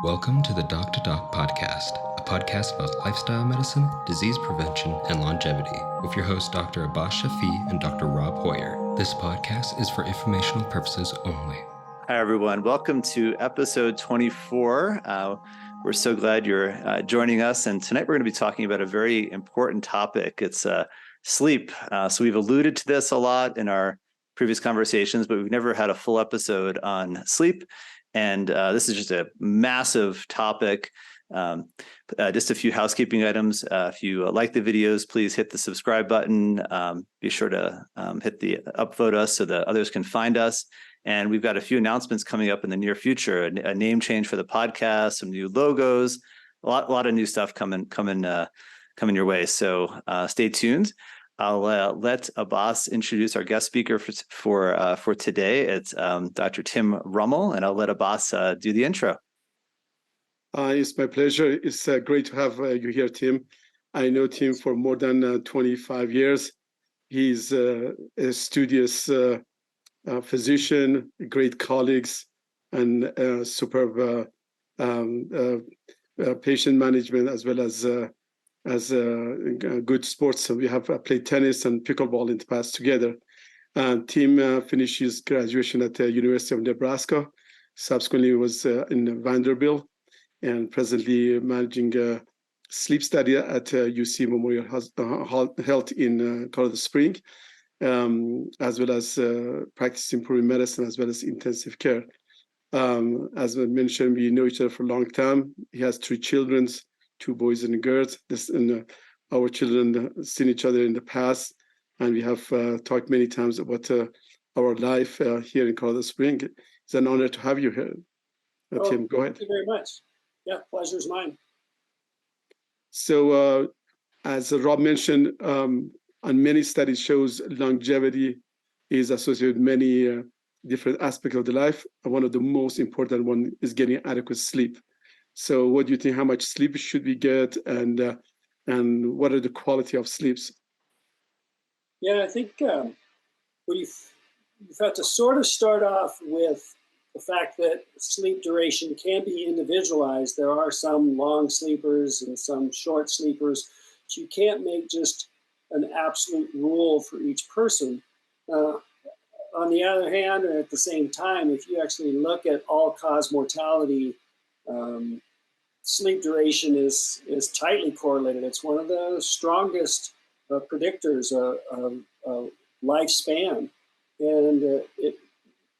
Welcome to the Doc to Doc podcast, a podcast about lifestyle medicine, disease prevention, and longevity, with your hosts Dr. Abbas Shafi and Dr. Rob Hoyer. This podcast is for informational purposes only. Hi, everyone. Welcome to episode 24. We're so glad you're joining us. And tonight we're going to be talking about a very important topic. It's sleep. So we've alluded to this a lot in our previous conversations, but we've never had a full episode on sleep. And this is just a massive topic. Just a few housekeeping items. If you like the videos, please hit the subscribe button. Be sure to hit the upvote us so that others can find us. And we've got a few announcements coming up in the near future, a name change for the podcast, some new logos, a lot of new stuff coming your way. So stay tuned. I'll let Abbas introduce our guest speaker for today. It's Dr. Tim Rummel, and I'll let Abbas do the intro. It's my pleasure. It's great to have you here, Tim. I know Tim for more than 25 years. He's a studious physician, great colleagues, and superb patient management, as well as good sports. So we have played tennis and pickleball in the past together. Tim finished his graduation at the University of Nebraska. Subsequently, was in Vanderbilt, and presently managing a sleep study at UC Memorial Health in Colorado Springs, as well as practicing improving medicine as well as intensive care. As I mentioned, we know each other for a long time. He has 3 children, 2 boys and girls. Our children seen each other in the past, and we have talked many times about our life here in Colorado Springs. It's an honor to have you here. Tim, go ahead. Thank you very much. Yeah, pleasure's mine. So, as Rob mentioned, on many studies shows longevity is associated with many different aspects of the life. And one of the most important one is getting adequate sleep. So what do you think, how much sleep should we get, and what are the quality of sleeps? Yeah, I think you've had to sort of start off with the fact that sleep duration can be individualized. There are some long sleepers and some short sleepers. So you can't make just an absolute rule for each person. On the other hand, and at the same time, if you actually look at all-cause mortality, sleep duration is tightly correlated. It's one of the strongest predictors of lifespan. And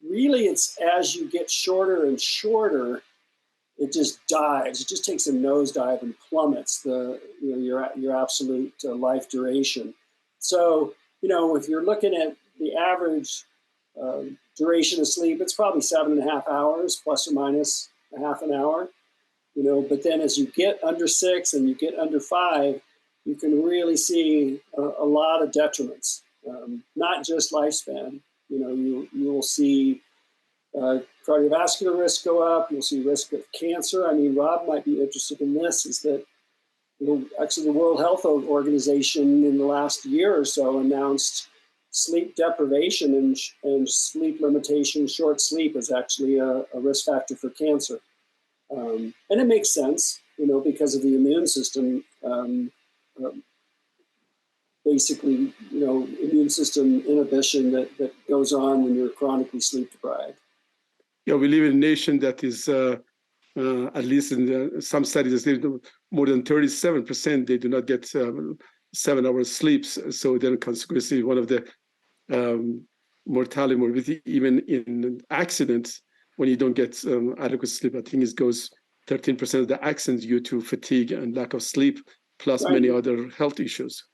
it's as you get shorter and shorter, it just dives. It just takes a nosedive and plummets your absolute life duration. So, if you're looking at the average duration of sleep, it's probably 7.5 hours, plus or minus a half an hour. But then as you get under 6 and you get under 5, you can really see a lot of detriments, not just lifespan. You will see cardiovascular risk go up. You'll see risk of cancer. I mean, Rob might be interested in this, is that actually the World Health Organization in the last year or so announced sleep deprivation and sleep limitation, short sleep, is actually a risk factor for cancer. And it makes sense, because of the immune system. Basically, immune system inhibition that goes on when you're chronically sleep deprived. Yeah, we live in a nation that is, at least in some studies, more than 37%, they do not get 7 hours sleeps. So then consequently, one of the mortality, morbidity, even in accidents, when you don't get adequate sleep, I think it goes 13% of the accidents due to fatigue and lack of sleep, plus many other health issues.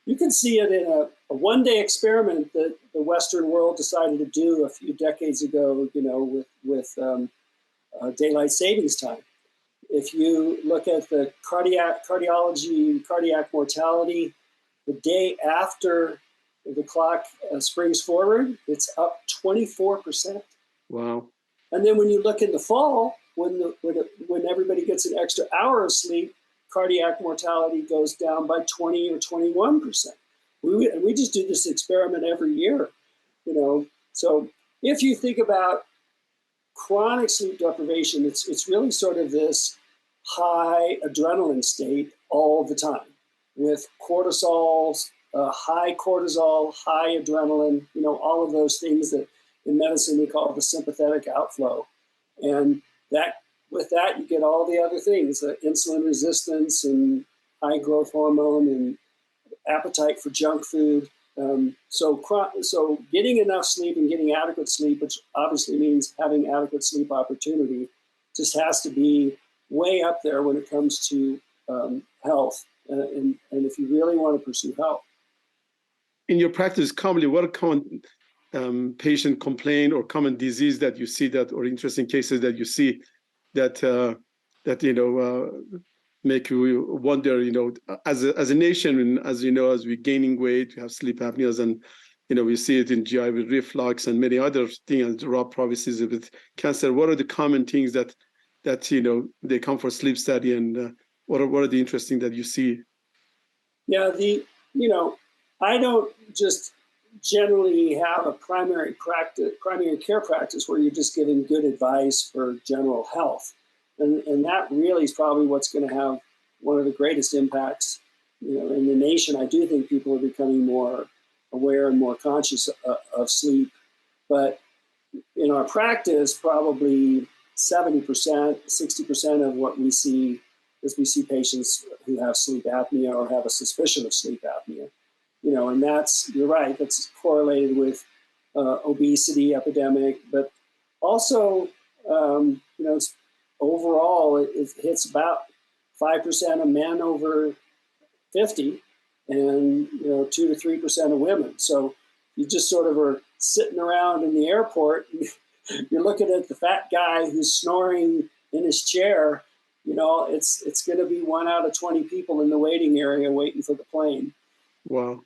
You can see it in a one-day experiment that the Western world decided to do a few decades ago, with daylight savings time. If you look at the cardiac mortality, the day after the clock springs forward, it's up 24%. Wow. And then when you look in the fall, when everybody gets an extra hour of sleep, cardiac mortality goes down by 20 or 21%. We just do this experiment every year, So if you think about chronic sleep deprivation, it's really sort of this high adrenaline state all the time with cortisol, high cortisol, high adrenaline, all of those things that in medicine we call the sympathetic outflow. And that with that, you get all the other things, insulin resistance and high growth hormone and appetite for junk food. So getting enough sleep and getting adequate sleep, which obviously means having adequate sleep opportunity, just has to be way up there when it comes to health. And if you really want to pursue health. In your practice, commonly, what common patient complaint or common disease that you see that, or interesting cases that you see that make you wonder, as a nation, and as as we're gaining weight, we have sleep apneas, and we see it in GI with reflux and many other things. Rob probably sees it with cancer. What are the common things that they come for sleep study, and what are the interesting that you see? Yeah, I don't just generally have a primary care practice where you're just giving good advice for general health. And that really is probably what's going to have one of the greatest impacts, in the nation. I do think people are becoming more aware and more conscious of sleep. But in our practice, probably 70%, 60% of what we see is we see patients who have sleep apnea or have a suspicion of sleep apnea. And you're right, that's correlated with obesity epidemic, but also, it's overall, it hits about 5% of men over 50 and, 2 to 3% of women. So you just sort of are sitting around in the airport, you're looking at the fat guy who's snoring in his chair, it's going to be 1 out of 20 people in the waiting area waiting for the plane. Wow.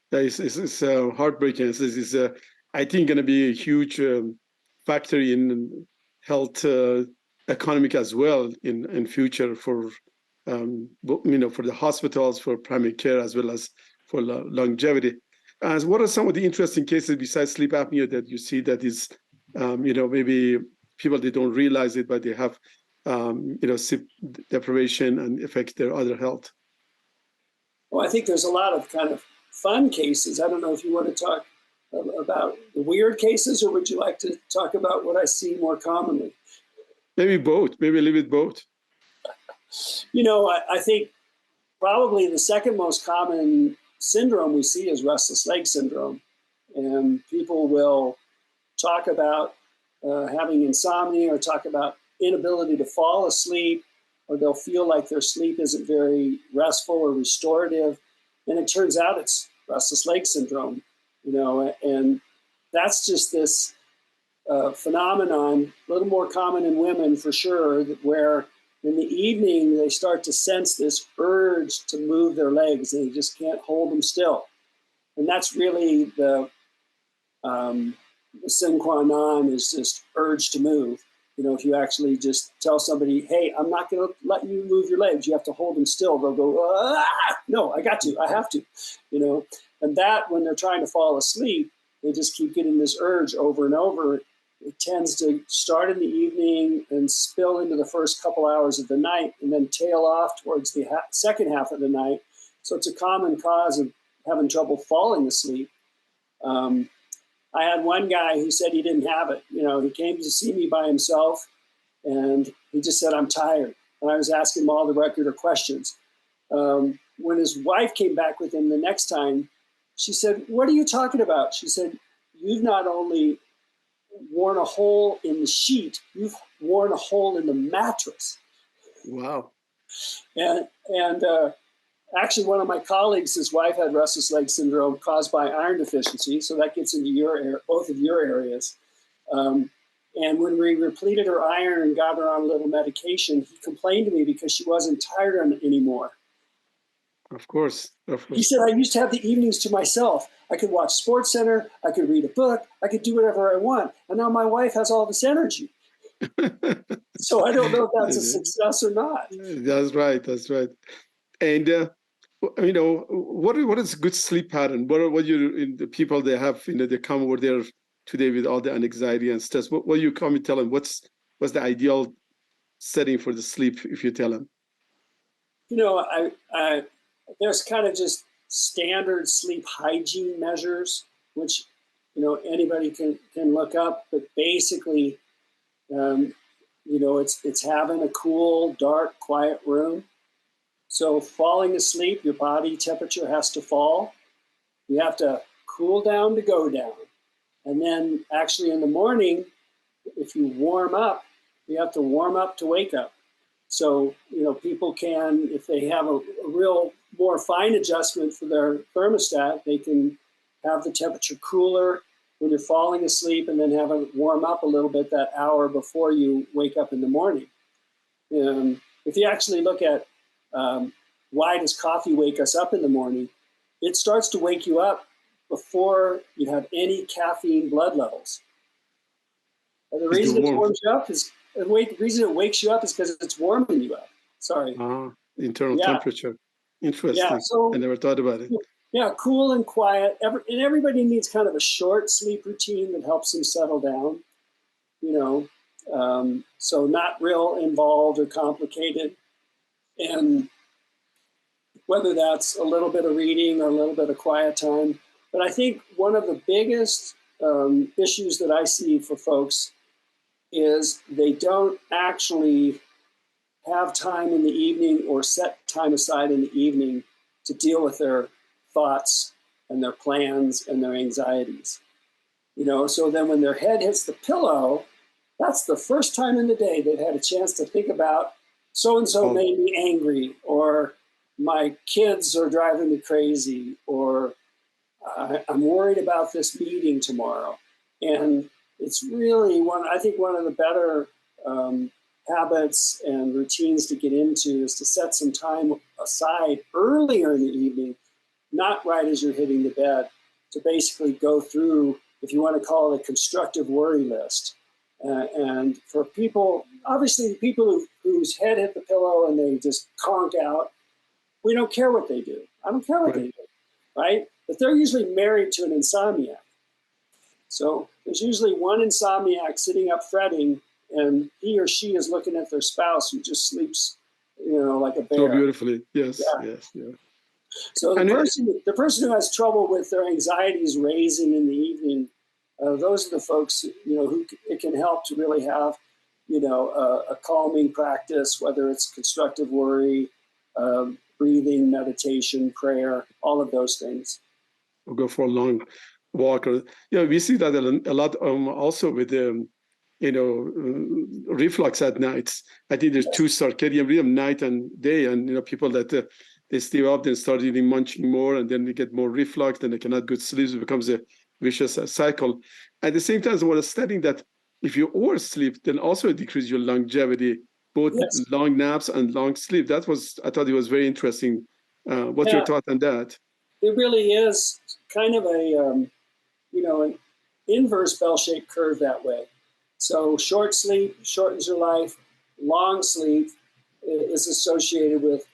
It's heartbreaking. This is, I think, going to be a huge factor in health economic as well in future for for the hospitals, for primary care, as well as for longevity. What are some of the interesting cases besides sleep apnea that you see that is, maybe people, they don't realize it, but they have, sleep deprivation and affect their other health? Well, I think there's a lot of kind of fun cases. I don't know if you want to talk about the weird cases, or would you like to talk about what I see more commonly? Maybe both. Maybe a little bit both. I think probably the second most common syndrome we see is restless leg syndrome. And people will talk about having insomnia or talk about inability to fall asleep, or they'll feel like their sleep isn't very restful or restorative. And it turns out it's restless leg syndrome, and that's just this phenomenon, a little more common in women for sure, where in the evening they start to sense this urge to move their legs and they just can't hold them still. And that's really the sine qua non, is just urge to move. If you actually just tell somebody, hey, I'm not going to let you move your legs, you have to hold them still, they'll go, no, I got to, I have to, And that, when they're trying to fall asleep, they just keep getting this urge over and over. It tends to start in the evening and spill into the first couple hours of the night and then tail off towards the second half of the night. So it's a common cause of having trouble falling asleep. I had one guy who said he didn't have it. He came to see me by himself and he just said, I'm tired. And I was asking him all the regular questions. When his wife came back with him the next time, she said, what are you talking about? She said, you've not only worn a hole in the sheet, you've worn a hole in the mattress. Wow. And actually, one of my colleagues, his wife had restless leg syndrome caused by iron deficiency. So that gets into both of your areas. And when we repleted her iron and got her on a little medication, he complained to me because she wasn't tired anymore. Of course. He said, I used to have the evenings to myself. I could watch SportsCenter, I could read a book, I could do whatever I want. And now my wife has all this energy. So I don't know if that's a success or not. That's right. And what is good sleep pattern? What the people they have, they come over there today with all the anxiety and stress? What you come and tell them? What's the ideal setting for the sleep if you tell them? I there's kind of just standard sleep hygiene measures, which anybody can look up. But basically, it's having a cool, dark, quiet room. So falling asleep, your body temperature has to fall. You have to cool down to go down. And then actually in the morning, if you warm up, you have to warm up to wake up. So, people can, if they have a real more fine adjustment for their thermostat, they can have the temperature cooler when you're falling asleep and then have it warm up a little bit that hour before you wake up in the morning. If you actually look at why does coffee wake us up in the morning, it starts to wake you up before you have any caffeine blood levels. And the reason it warms you up is the reason it wakes you up is because it's warming you up. Sorry. Internal temperature. Interesting. Yeah, so, I never thought about it. Yeah, cool and quiet. And everybody needs kind of a short sleep routine that helps them settle down. So not real involved or complicated. And whether that's a little bit of reading or a little bit of quiet time. But I think one of the biggest issues that I see for folks is they don't actually have time in the evening or set time aside in the evening to deal with their thoughts and their plans and their anxieties. So then when their head hits the pillow, that's the first time in the day they've had a chance to think about so-and-so made me angry, or my kids are driving me crazy, or I'm worried about this meeting tomorrow. And it's really one of the better habits and routines to get into is to set some time aside earlier in the evening, not right as you're hitting the bed, to basically go through, if you want to call it a constructive worry list. And for people, obviously people whose head hit the pillow and they just conk out, we don't care what they do. I don't care what they do, right? But they're usually married to an insomniac. So there's usually one insomniac sitting up fretting, and he or she is looking at their spouse who just sleeps, like a bear. So beautifully, yes. So the person who has trouble with their anxieties raising in the evening, those are the folks, who it can help to really have, a calming practice, whether it's constructive worry, breathing, meditation, prayer, all of those things. Or go for a long walk. Or, we see that a lot also with reflux at nights. I think there's two circadian rhythm, night and day, and people that they stay up, then start eating, munching more, and then they get more reflux, then they cannot go to sleep. It becomes a vicious cycle. At the same time, I was studying that if you oversleep, then also it decreases your longevity, both long naps and long sleep. I thought it was very interesting. What's your thought on that? It really is kind of an inverse bell-shaped curve that way. So short sleep shortens your life. Long sleep is associated with,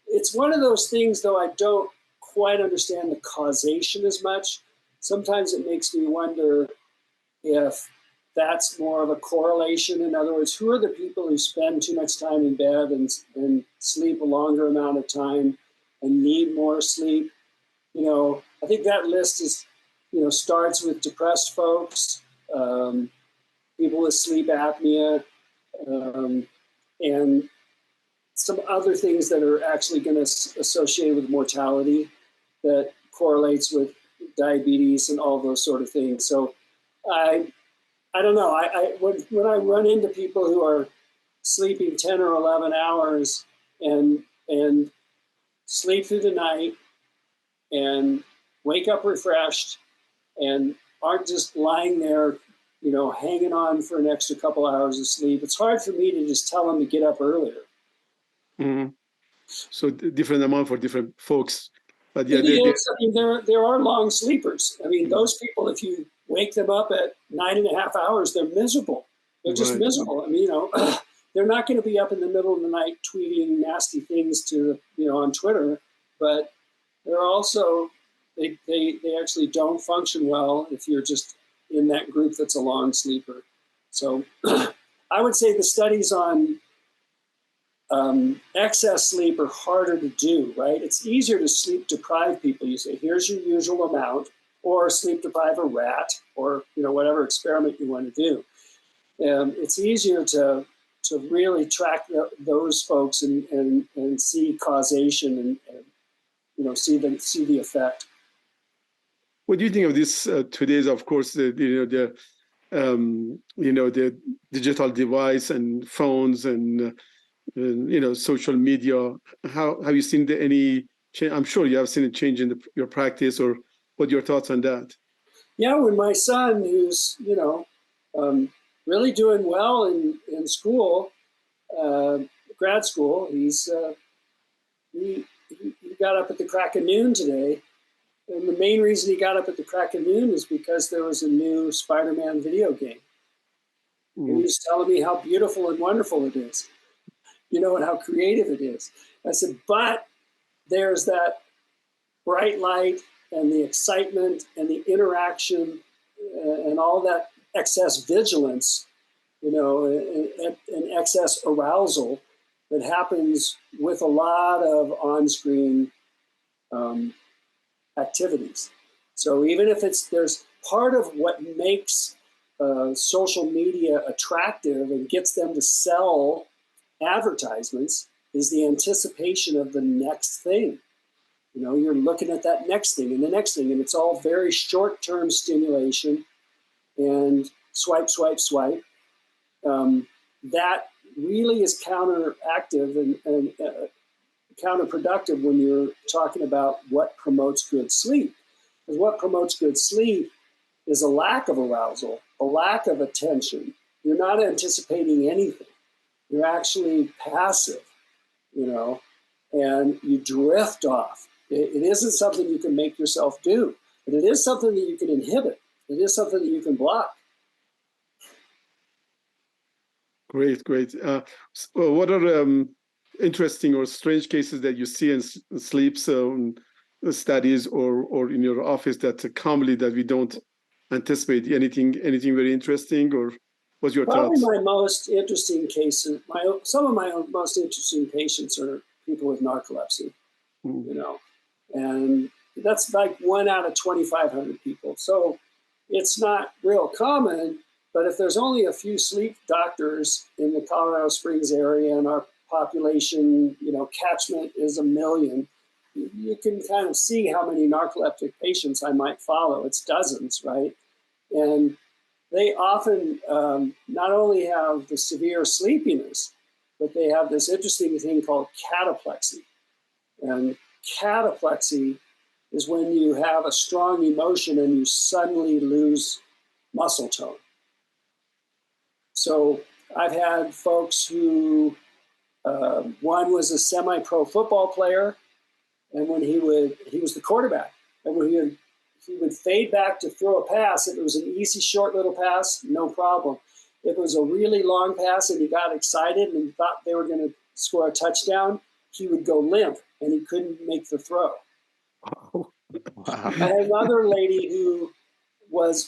it's one of those things, though I don't quite understand the causation as much. Sometimes it makes me wonder if that's more of a correlation. In other words, who are the people who spend too much time in bed and sleep a longer amount of time and need more sleep? I think that list is, starts with depressed folks, people with sleep apnea, and some other things that are actually going to associate with mortality that correlates with diabetes and all those sort of things. So I don't know. When I run into people who are sleeping 10 or 11 hours and sleep through the night and wake up refreshed and aren't just lying there, hanging on for an extra couple hours of sleep, it's hard for me to just tell them to get up earlier. Mm-hmm. So different amount for different folks. But there are long sleepers. I mean, those people, if you wake them up at 9.5 hours, they're miserable. They're just miserable. I mean, they're not going to be up in the middle of the night tweeting nasty things to, on Twitter, but they're also, they actually don't function well if you're just in that group that's a long sleeper. So I would say the studies on excess sleep are harder to do, right? It's easier to sleep deprive people. You say, here's your usual amount, or sleep deprive a rat, or whatever experiment you want to do. It's easier to really track those folks and see causation and see the effect. What do you think of this today's? Of course, the digital device and phones and social media. How have you seen any change? I'm sure you have seen a change in your practice, or what are your thoughts on that? Yeah, when my son, who's really doing well in school, grad school, he got up at the crack of noon today. And the main reason he got up at the crack of noon is because there was a new Spider-Man video game. And he was telling me how beautiful and wonderful it is, and how creative it is. I said, but there's that bright light and the excitement and the interaction and all that excess vigilance, and excess arousal that happens with a lot of on-screen activities. So even if there's part of what makes social media attractive and gets them to sell advertisements is the anticipation of the next thing. You're looking at that next thing and the next thing, and it's all very short-term stimulation and swipe, swipe, swipe. That really is counteractive and counterproductive when you're talking about what promotes good sleep. Because what promotes good sleep is a lack of arousal, a lack of attention. You're not anticipating anything. You're actually passive, and you drift off. It isn't something you can make yourself do, but it is something that you can inhibit. It is something that you can block. Great. So what are interesting or strange cases that you see in sleep studies or in your office that commonly that we don't anticipate? Anything very interesting, or what's your Probably thoughts? my most interesting cases, some of my most interesting patients are people with narcolepsy, and that's like 1 out of 2,500 people. So it's not real common, but if there's only a few sleep doctors in the Colorado Springs area and our population, catchment is 1 million, you can kind of see how many narcoleptic patients I might follow. It's dozens, right? And they often not only have the severe sleepiness, but they have this interesting thing called cataplexy. And cataplexy is when you have a strong emotion and you suddenly lose muscle tone. So I've had folks who, one was a semi-pro football player, and when he was the quarterback, and when he would fade back to throw a pass. If it was an easy, short little pass, no problem. If it was a really long pass and he got excited and thought they were going to score a touchdown, he would go limp and he couldn't make the throw. Wow. Wow. I had another lady who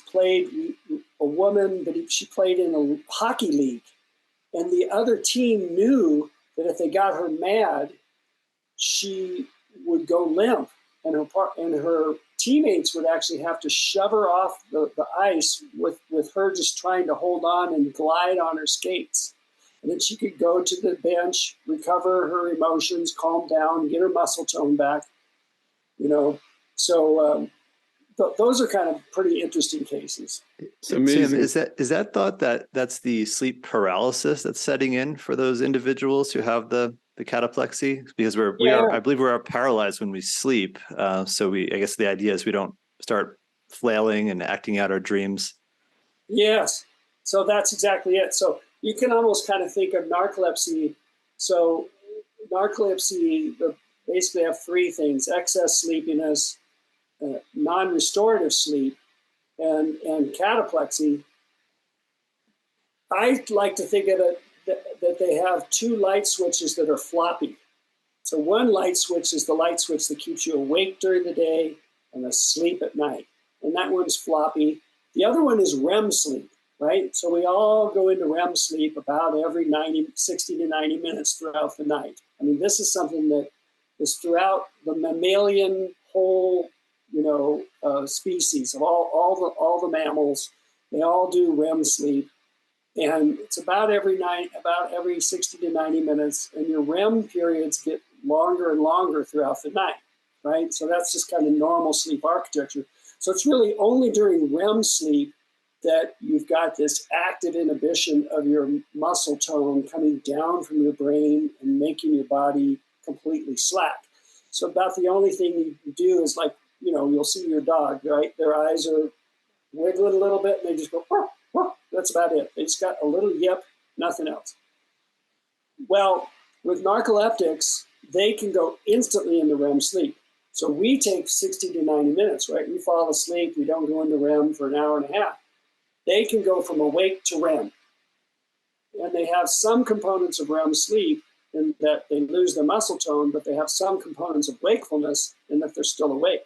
played a woman, but she played in a hockey league. And the other team knew that if they got her mad, she would go limp. And her teammates would actually have to shove her off the ice with her just trying to hold on and glide on her skates. And then she could go to the bench, recover her emotions, calm down, get her muscle tone back. So those are kind of pretty interesting cases. It's amazing. Tim, is that thought that's the sleep paralysis that's setting in for those individuals who have the cataplexy? Because I believe we're paralyzed when we sleep. So I guess the idea is we don't start flailing and acting out our dreams. Yes. So that's exactly it. So you can almost kind of think of narcolepsy. So narcolepsy basically have three things: excess sleepiness, non-restorative sleep, and cataplexy. I like to think of it that they have two light switches that are floppy. So one light switch is the light switch that keeps you awake during the day and asleep at night. And that one's floppy. The other one is REM sleep, right? So we all go into REM sleep about every 60 to 90 minutes throughout the night. I mean, this is something that is throughout the mammalian whole, species of all the mammals. They all do REM sleep. And it's about every night, about every 60 to 90 minutes. And your REM periods get longer and longer throughout the night, right? So that's just kind of normal sleep architecture. So it's really only during REM sleep that you've got this active inhibition of your muscle tone coming down from your brain and making your body completely slack. So about the only thing you do is you'll see your dog, right? Their eyes are wiggling a little bit and they just go, "Wah, wah." That's about it. They just got a little yip, nothing else. Well, with narcoleptics, they can go instantly into REM sleep. So we take 60 to 90 minutes, right? We fall asleep, we don't go into REM for an hour and a half. They can go from awake to REM. And they have some components of REM sleep in that they lose their muscle tone, but they have some components of wakefulness in that they're still awake.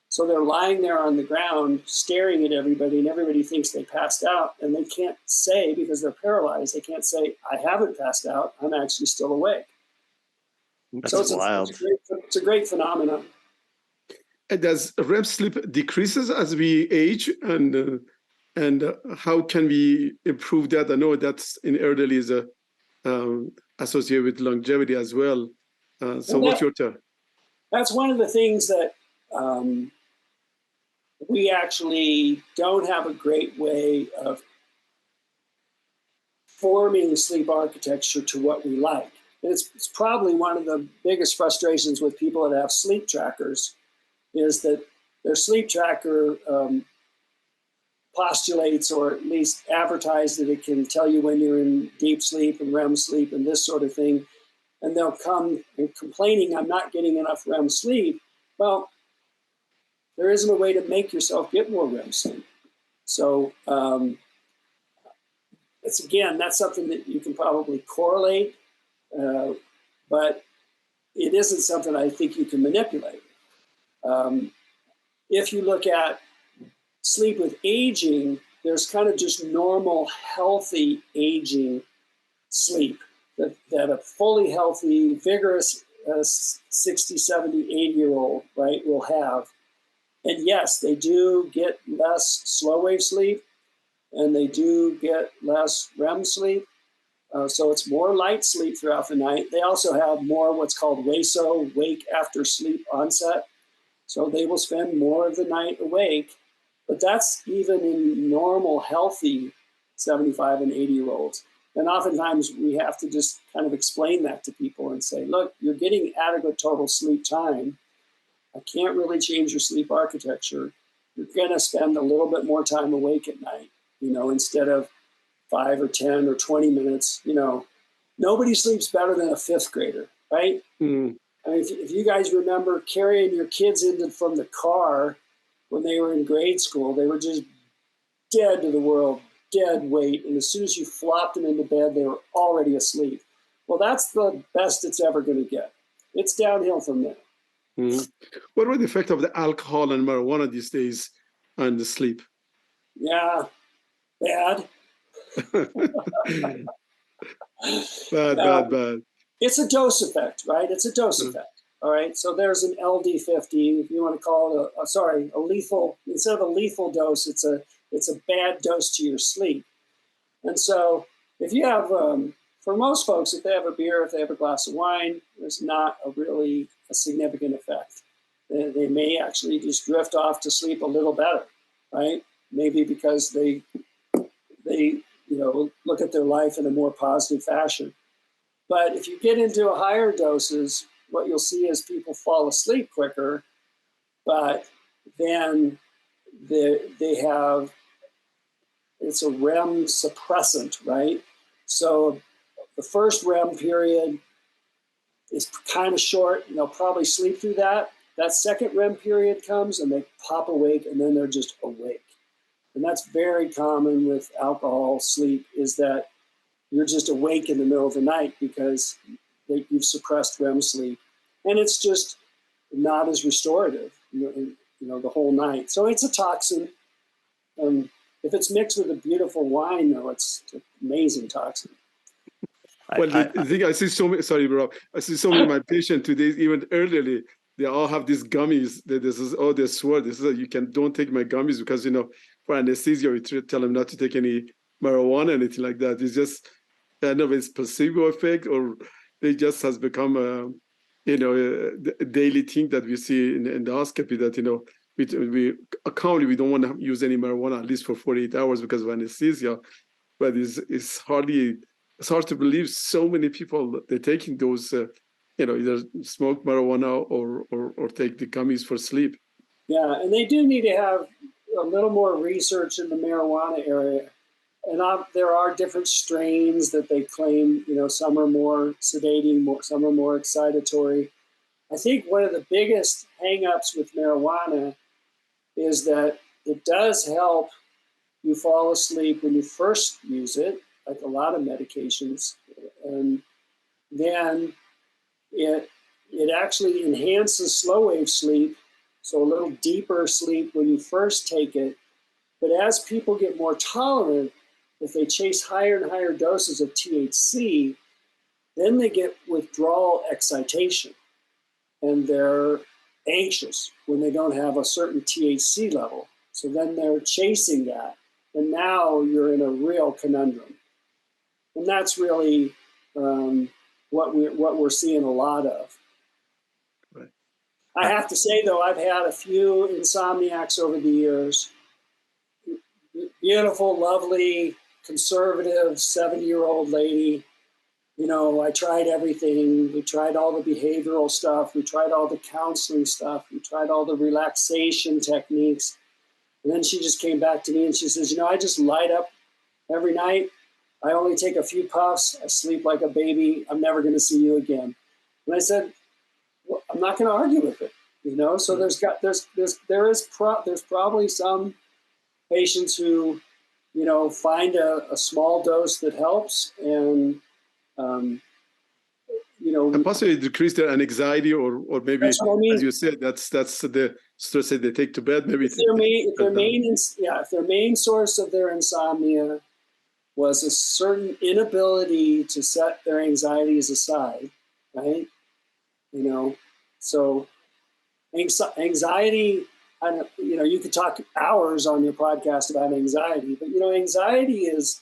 So they're lying there on the ground, staring at everybody, and everybody thinks they passed out, and they can't say, because they're paralyzed, they can't say, "I haven't passed out, I'm actually still awake." That's so wild. It's a great phenomenon. And does REM sleep decreases as we age, and how can we improve that? I know that's in elderly is associated with longevity as well. So what's your take? That's one of the things that we actually don't have a great way of forming sleep architecture to what we like. And it's probably one of the biggest frustrations with people that have sleep trackers is that their sleep tracker postulates, or at least advertise, that it can tell you when you're in deep sleep and REM sleep and this sort of thing. And they'll come and complaining, "I'm not getting enough REM sleep." Well, there isn't a way to make yourself get more REM sleep. So that's something that you can probably correlate, but it isn't something I think you can manipulate. If you look at sleep with aging, there's kind of just normal, healthy aging sleep that a fully healthy, vigorous 60, 70, 80-year-old, right, will have. And yes, they do get less slow wave sleep, and they do get less REM sleep. So it's more light sleep throughout the night. They also have more what's called WASO, wake after sleep onset. So they will spend more of the night awake. But that's even in normal, healthy 75 and 80-year-olds. And oftentimes we have to just kind of explain that to people and say, look, you're getting adequate total sleep time. I can't really change your sleep architecture. You're going to spend a little bit more time awake at night, instead of 5 or 10 or 20 minutes. Nobody sleeps better than a fifth grader, right? Mm. I mean, if you guys remember carrying your kids from the car when they were in grade school, they were just dead to the world, dead weight. And as soon as you flopped them into bed, they were already asleep. Well, that's the best it's ever going to get. It's downhill from there. Mm. What about the effect of the alcohol and marijuana these days on the sleep? Yeah, bad. Bad. It's a dose effect, right? It's a dose effect. All right. So there's an LD50, if you want to call it a lethal, instead of a lethal dose, it's a bad dose to your sleep. And so if you have, for most folks, if they have a beer, if they have a glass of wine, there's not really a significant effect. They may actually just drift off to sleep a little better, right? Maybe because they look at their life in a more positive fashion. But if you get into higher doses, what you'll see is people fall asleep quicker, but then it's a REM suppressant, right? So the first REM period is kind of short, and they'll probably sleep through that. That second REM period comes and they pop awake, and then they're just awake. And that's very common with alcohol sleep, is that you're just awake in the middle of the night because you've suppressed REM sleep. And it's just not as restorative, the whole night. So it's a toxin. If it's mixed with a beautiful wine, though, it's amazing toxin. Well, the thing I see so many. Sorry, bro. I see so many of my patients today, even earlier, they all have these gummies. This is they swear this is don't take my gummies because for anesthesia we tell them not to take any marijuana, anything like that. It's just I don't know if it's placebo effect or they just has become a daily thing that we see in endoscopy that we currently we don't want to use any marijuana at least for 48 hours because of anesthesia, but it's hard to believe so many people they're taking those either smoke marijuana or take the gummies for sleep. Yeah, and they do need to have a little more research in the marijuana area. And there are different strains that they claim, some are more sedating, some are more excitatory. I think one of the biggest hangups with marijuana is that it does help you fall asleep when you first use it, like a lot of medications. And then it actually enhances slow wave sleep, so a little deeper sleep when you first take it. But as people get more tolerant, if they chase higher and higher doses of THC, then they get withdrawal excitation. And they're anxious when they don't have a certain THC level. So then they're chasing that. And now you're in a real conundrum. And that's really what we're seeing a lot of. Right. I have to say, though, I've had a few insomniacs over the years. Beautiful, lovely, conservative 70-year-old lady. I tried everything. We tried all the behavioral stuff. We tried all the counseling stuff. We tried all the relaxation techniques. And then she just came back to me and she says, I just light up every night. I only take a few puffs. I sleep like a baby. I'm never going to see you again. And I said, well, I'm not going to argue with it. So there's probably some patients who, find a small dose that helps and, and possibly decrease their anxiety or maybe, that's what I mean. as you said, that's the stress that they take to bed. Maybe if their main source of their insomnia was a certain inability to set their anxieties aside, right? So anxiety. You could talk hours on your podcast about anxiety, but anxiety has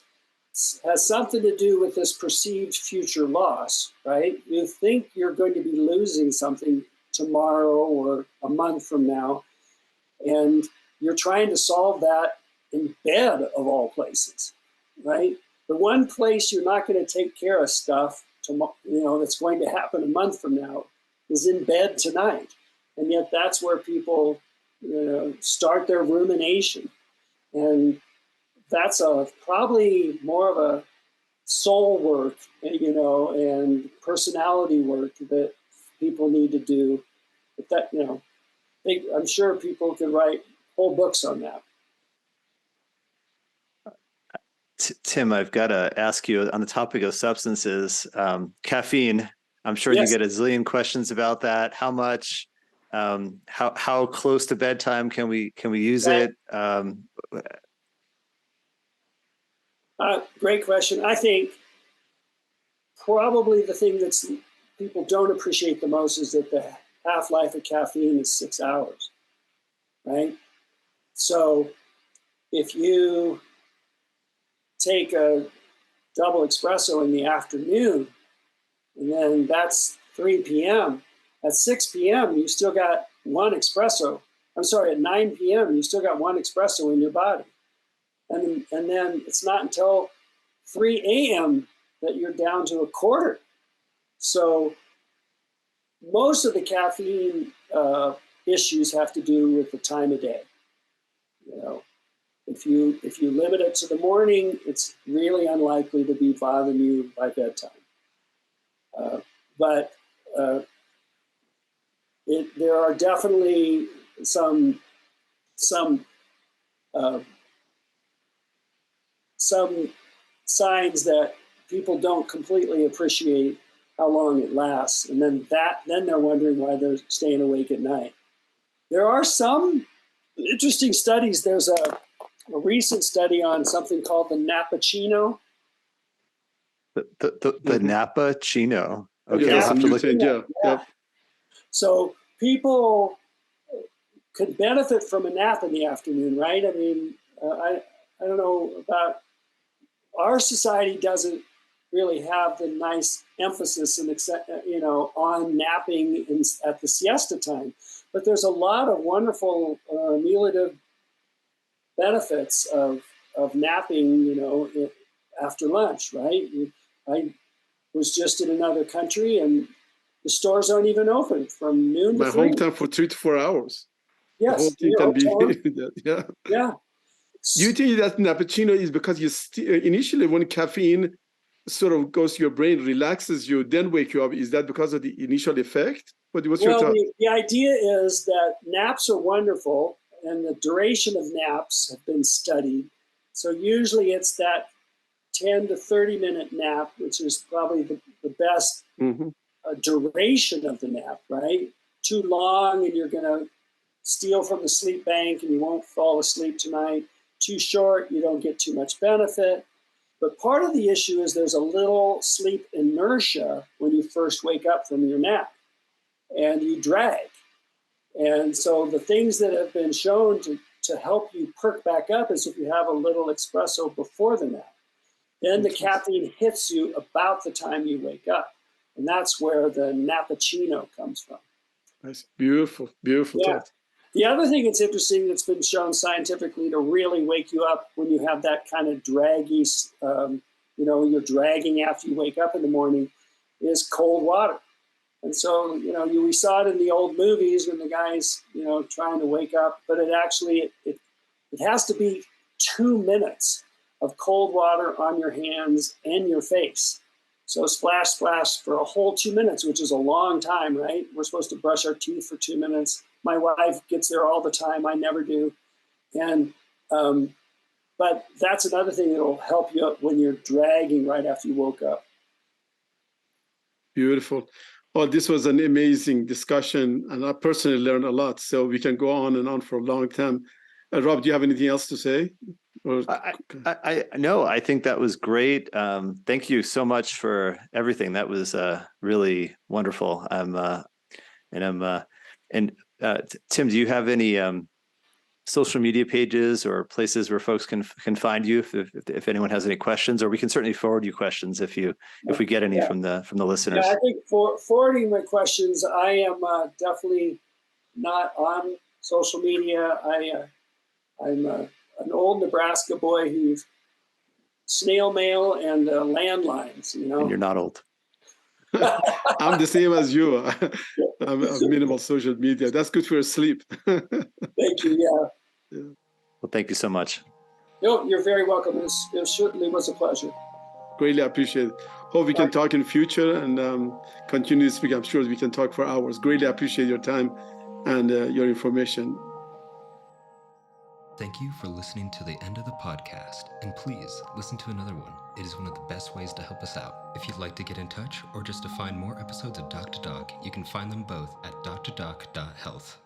something to do with this perceived future loss, right? You think you're going to be losing something tomorrow or a month from now, and you're trying to solve that in bed of all places, right? The one place you're not going to take care of stuff that's going to happen a month from now is in bed tonight. And yet that's where people start their rumination. And that's probably more of a soul work, and personality work that people need to do. But that, I'm sure people could write whole books on that. Tim, I've got to ask you on the topic of substances, caffeine. I'm sure Yes. you get a zillion questions about that. How much? How close to bedtime can we use it? Great question. I think probably the thing that people don't appreciate the most is that the half-life of caffeine is 6 hours, right? So if you take a double espresso in the afternoon, and then that's 3 p.m., at 6 p.m., you still got one espresso. I'm sorry, at 9 p.m., you still got one espresso in your body. And then it's not until 3 a.m. that you're down to a quarter. So most of the caffeine issues have to do with the time of day. If you limit it to the morning, it's really unlikely to be bothering you by bedtime. But there are definitely some signs that people don't completely appreciate how long it lasts, and then they're wondering why they're staying awake at night. There are some interesting studies. There's a recent study on something called the Nappuccino. The Napa Chino. Okay, Yeah, we'll that's a have to new look. thing. Yeah. Yep. So people could benefit from a nap in the afternoon, right? I mean, I don't know about our society doesn't really have the nice emphasis and on napping at the siesta time, but there's a lot of wonderful ameliorative benefits of napping, after lunch, right? I was just in another country and the stores aren't even open from noon to My 3. hometown for 3 to 4 hours. The whole Yes, thing your can be. hometown. Yeah. Yeah. Do you think that Nappuccino is because initially when caffeine sort of goes to your brain, relaxes you, then wake you up? Is that because of the initial effect? What's your thought? The idea is that naps are wonderful and the duration of naps have been studied. So usually it's that 10 to 30 minute nap, which is probably the best duration of the nap, right? Too long and you're going to steal from the sleep bank and you won't fall asleep tonight. Too short, you don't get too much benefit. But part of the issue is there's a little sleep inertia when you first wake up from your nap and you drag. And so the things that have been shown to help you perk back up is if you have a little espresso before the nap. Then the caffeine hits you about the time you wake up. And that's where the Nappuccino comes from. That's beautiful, beautiful thought. The other thing that's interesting that's been shown scientifically to really wake you up when you have that kind of draggy, you're dragging after you wake up in the morning, is cold water. And so, we saw it in the old movies when the guy's, trying to wake up, but it actually, it has to be 2 minutes of cold water on your hands and your face. So splash, splash for a whole 2 minutes, which is a long time, right? We're supposed to brush our teeth for 2 minutes. My wife gets there all the time. I never do. And, but that's another thing that'll help you up when you're dragging right after you woke up. Beautiful. Well, this was an amazing discussion, and I personally learned a lot. So we can go on and on for a long time. Rob, do you have anything else to say? No, I think that was great. Thank you so much for everything. That was really wonderful. Tim, do you have any social media pages or places where folks can find you if anyone has any questions, or we can certainly forward you questions if we get any from the listeners. Yeah, I think forwarding my questions, I am definitely not on social media. I'm an old Nebraska boy who's snail mail and landlines. And you're not old. I'm the same as you. I'm minimal social media. That's good for your sleep. Thank you. Yeah. Well, thank you so much. No, you're very welcome. It certainly was a pleasure. Greatly appreciate it. Hope we can talk in future and continue to speak. I'm sure we can talk for hours. Greatly appreciate your time and your information. Thank you for listening to the end of the podcast, and please listen to another one. It is one of the best ways to help us out. If you'd like to get in touch or just to find more episodes of Doc to Doc, you can find them both at drdoc.health.